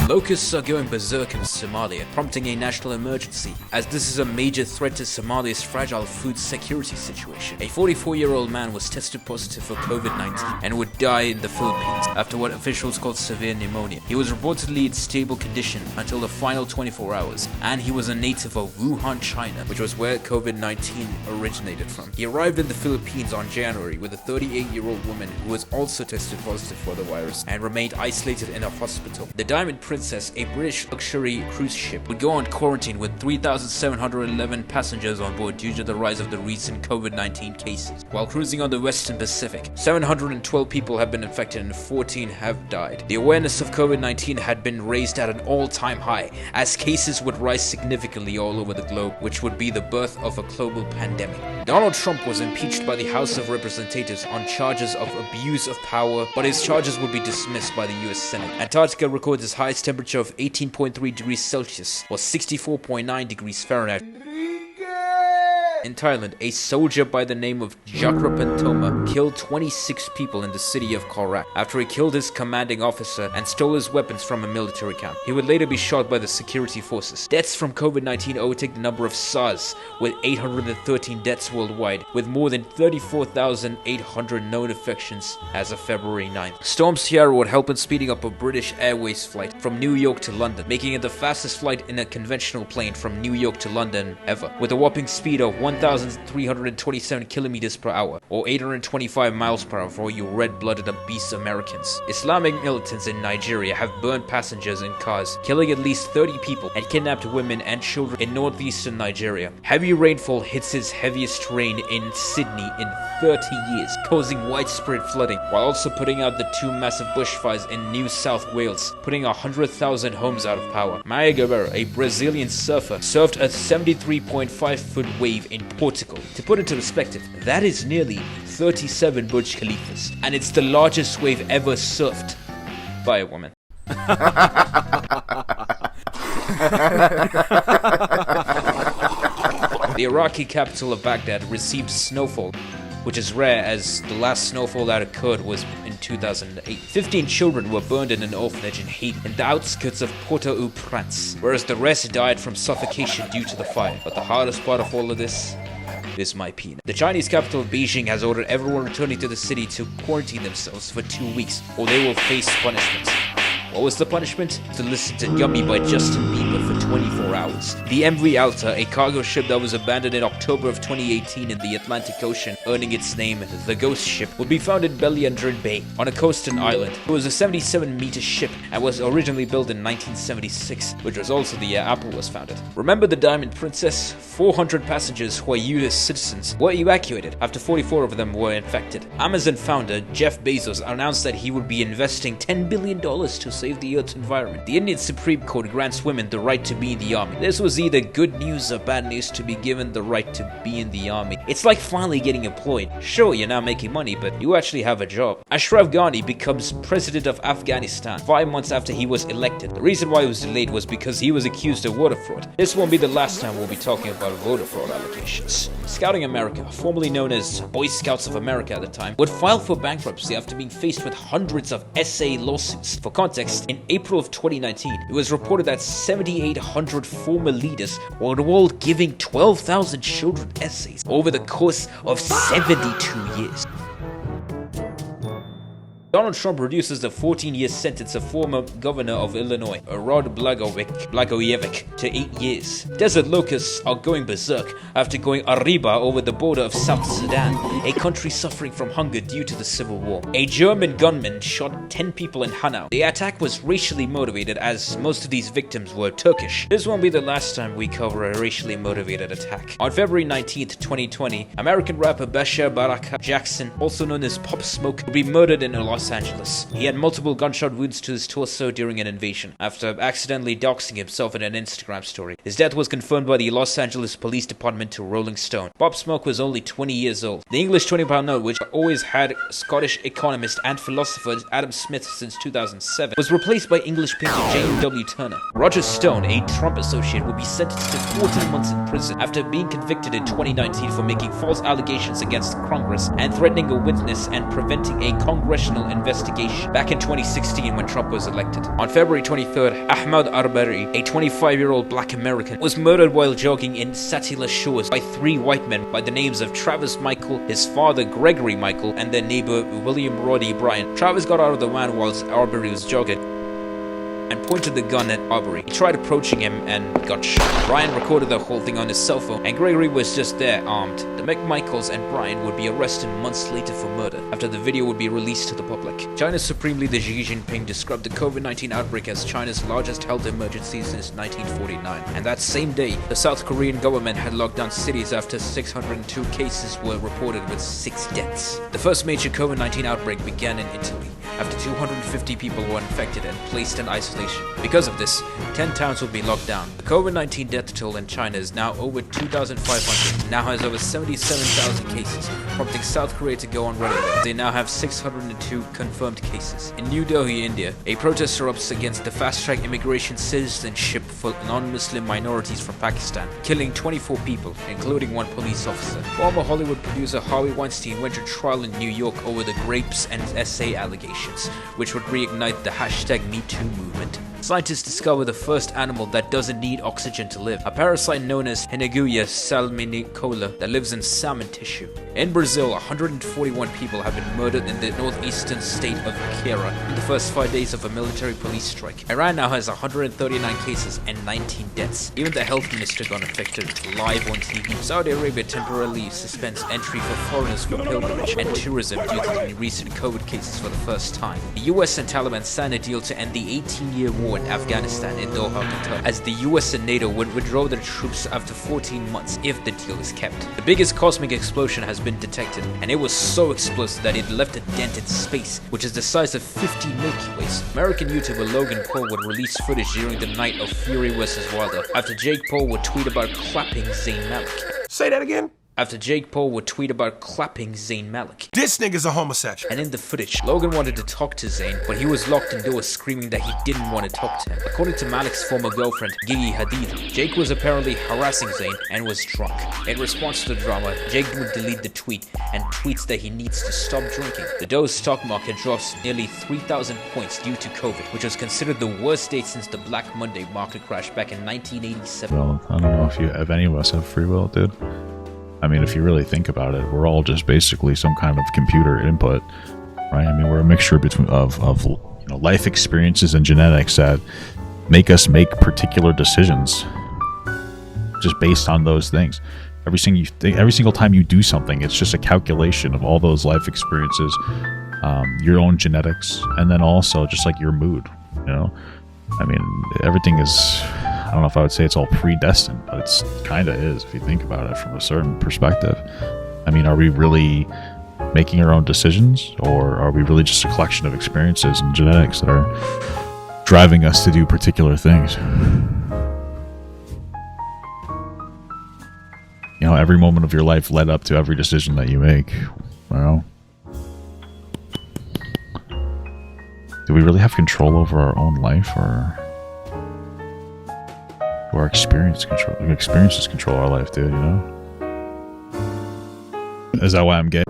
Locusts are going berserk in Somalia, prompting a national emergency, as this is a major threat to Somalia's fragile food security situation. A 44-year-old man was tested positive for COVID-19 and would die in the Philippines after what officials called severe pneumonia. He was reportedly in stable condition until the final 24 hours, and he was a native of Wuhan, China, which was where COVID-19 originated from. He arrived in the Philippines on January with a 38-year-old woman who was also tested positive for the virus and remained isolated in a hospital. The Diamond Princess, a British luxury cruise ship, would go on quarantine with 3,711 passengers on board due to the rise of the recent COVID-19 cases. While cruising on the Western Pacific, 712 people have been infected and 14 have died. The awareness of COVID-19 had been raised at an all-time high, as cases would rise significantly all over the globe, which would be the birth of a global pandemic. Donald Trump was impeached by the House of Representatives on charges of abuse of power, but his charges would be dismissed by the US Senate. Antarctica records its highest temperature of 18.3 degrees Celsius or 64.9 degrees Fahrenheit. In Thailand, a soldier by the name of Jakrapantoma killed 26 people in the city of Korak after he killed his commanding officer and stole his weapons from a military camp. He would later be shot by the security forces. Deaths from COVID-19 overtake the number of SARS, with 813 deaths worldwide, with more than 34,800 known infections as of February 9th. Storm Ciara would help in speeding up a British Airways flight from New York to London, making it the fastest flight in a conventional plane from New York to London ever, with a whopping speed of 1,327 kilometers per hour, or 825 miles per hour for you red-blooded obese Americans. Islamic militants in Nigeria have burned passengers in cars, killing at least 30 people, and kidnapped women and children in northeastern Nigeria. Heavy rainfall hits its heaviest rain in Sydney in 30 years, causing widespread flooding, while also putting out the two massive bushfires in New South Wales, putting 100,000 homes out of power. Maia Guerreiro, a Brazilian surfer, surfed a 73.5-foot wave in Portugal. To put into perspective, that is nearly 37 Burj Khalifas, and it's the largest wave ever surfed by a woman. The Iraqi capital of Baghdad received snowfall, which is rare as the last snowfall that occurred was in 2008. 15 children were burned in an orphanage in Haiti, in the outskirts of Port-au-Prince, whereas the rest died from suffocation due to the fire. But the hardest part of all of this is my peanut. The Chinese capital of Beijing has ordered everyone returning to the city to quarantine themselves for 2 weeks, or they will face punishment. What was the punishment? To listen to Yummy by Justin Bieber for 24 hours. The MV Alta, a cargo ship that was abandoned in October of 2018 in the Atlantic Ocean, earning its name the Ghost Ship, would be found in Beliandrin Bay, on a coastal island. It was a 77-meter ship and was originally built in 1976, which was also the year Apple was founded. Remember the Diamond Princess? 400 passengers who are US citizens were evacuated after 44 of them were infected. Amazon founder Jeff Bezos announced that he would be investing $10 billion to save the Earth's environment. The Indian Supreme Court grants women the right to be in the army. This was either good news or bad news to be given the right to be in the army. It's like finally getting employed. Sure, you're not making money, but you actually have a job. Ashraf Ghani becomes president of Afghanistan 5 months after he was elected. The reason why it was delayed was because he was accused of voter fraud. This won't be the last time we'll be talking about voter fraud allegations. Scouting America, formerly known as Boy Scouts of America at the time, would file for bankruptcy after being faced with hundreds of SA lawsuits. For context, in April of 2019, it was reported that 7,800 former leaders were all giving 12,000 children essays over the course of 72 years. Donald Trump reduces the 14-year sentence of former governor of Illinois, Rod Blagojevich, to 8 years. Desert locusts are going berserk after going arriba over the border of South Sudan, a country suffering from hunger due to the civil war. A German gunman shot 10 people in Hanau. The attack was racially motivated, as most of these victims were Turkish. This won't be the last time we cover a racially motivated attack. On February 19th, 2020, American rapper Bashar Baraka Jackson, also known as Pop Smoke, would be murdered in Los Los Angeles. He had multiple gunshot wounds to his torso during an invasion, after accidentally doxing himself in an Instagram story. His death was confirmed by the Los Angeles Police Department to Rolling Stone. Bob Smoke was only 20 years old. The English 20-pound note, which always had Scottish economist and philosopher Adam Smith since 2007, was replaced by English painter James W. Turner. Roger Stone, a Trump associate, will be sentenced to 14 months in prison after being convicted in 2019 for making false allegations against Congress and threatening a witness and preventing a congressional investigation back in 2016 when Trump was elected. On February 23rd, Ahmad Arbery, a 25-year-old black American, was murdered while jogging in Satilla Shores by 3 white men by the names of Travis Michael, his father Gregory Michael, and their neighbor William Roddy Bryan. Travis got out of the van whilst Arbery was jogging and pointed the gun at Arbery. He tried approaching him and got shot. Bryan recorded the whole thing on his cell phone, and Gregory was just there, armed. The McMichaels and Bryan would be arrested months later for murder, after the video would be released to the public. China's Supreme Leader Xi Jinping described the COVID-19 outbreak as China's largest health emergency since 1949. And that same day, the South Korean government had locked down cities after 602 cases were reported with 6 deaths. The first major COVID-19 outbreak began in Italy, after 250 people were infected and placed in isolation. Because of this, 10 towns will be locked down. The COVID-19 death toll in China is now over 2,500 and now has over 77,000 cases, prompting South Korea to go on red alert. They now have 602 confirmed cases. In New Delhi, India, a protest erupts against the fast-track immigration citizenship for non-Muslim minorities from Pakistan, killing 24 people, including 1 police officer. Former Hollywood producer Harvey Weinstein went to trial in New York over the grapes and essay allegations, which would reignite the #MeToo movement. Scientists discovered the first animal that doesn't need oxygen to live, a parasite known as Henneguia salminicola that lives in salmon tissue. In Brazil, 141 people have been murdered in the northeastern state of Ceará in the first 5 days of a military police strike. Iran now has 139 cases and 19 deaths. Even the health minister got infected live on TV. Saudi Arabia temporarily suspends entry for foreigners for pilgrimage and tourism due to the recent COVID cases for the first time. The US and Taliban signed a deal to end the 18-year war in Afghanistan in Doha, Qatar, as the US and NATO would withdraw their troops after 14 months if the deal is kept. The biggest cosmic explosion has been detected, and it was so explosive that it left a dent in space, which is the size of 50 Milky Ways. American YouTuber Logan Paul would release footage during the night of Fury vs. Wilder, after Jake Paul would tweet about clapping Zayn Malik. Say that again? After Jake Paul would tweet about clapping Zayn Malik. This nigga's a homosexual. And in the footage, Logan wanted to talk to Zayn, but he was locked indoors screaming that he didn't want to talk to him. According to Malik's former girlfriend, Gigi Hadid, Jake was apparently harassing Zayn and was drunk. In response to the drama, Jake would delete the tweet and tweets that he needs to stop drinking. The Dow stock market drops nearly 3,000 points due to COVID, which was considered the worst day since the Black Monday market crash back in 1987. Well, I don't know if any of us have free will, dude. I mean, if you really think about it, we're all just basically some kind of computer input, right? I mean, we're a mixture of life experiences and genetics that make us make particular decisions just based on those things. Every single time you do something, it's just a calculation of all those life experiences, your own genetics, and then also just like your mood, you know? I mean, everything is, I don't know if I would say it's all predestined, but it's kind of is if you think about it from a certain perspective. I mean, are we really making our own decisions, or are we really just a collection of experiences and genetics that are driving us to do particular things? You know, every moment of your life led up to every decision that you make. You know? Do we really have control over our own life, or do our experiences control our life, dude, you know? Is that why I'm gay?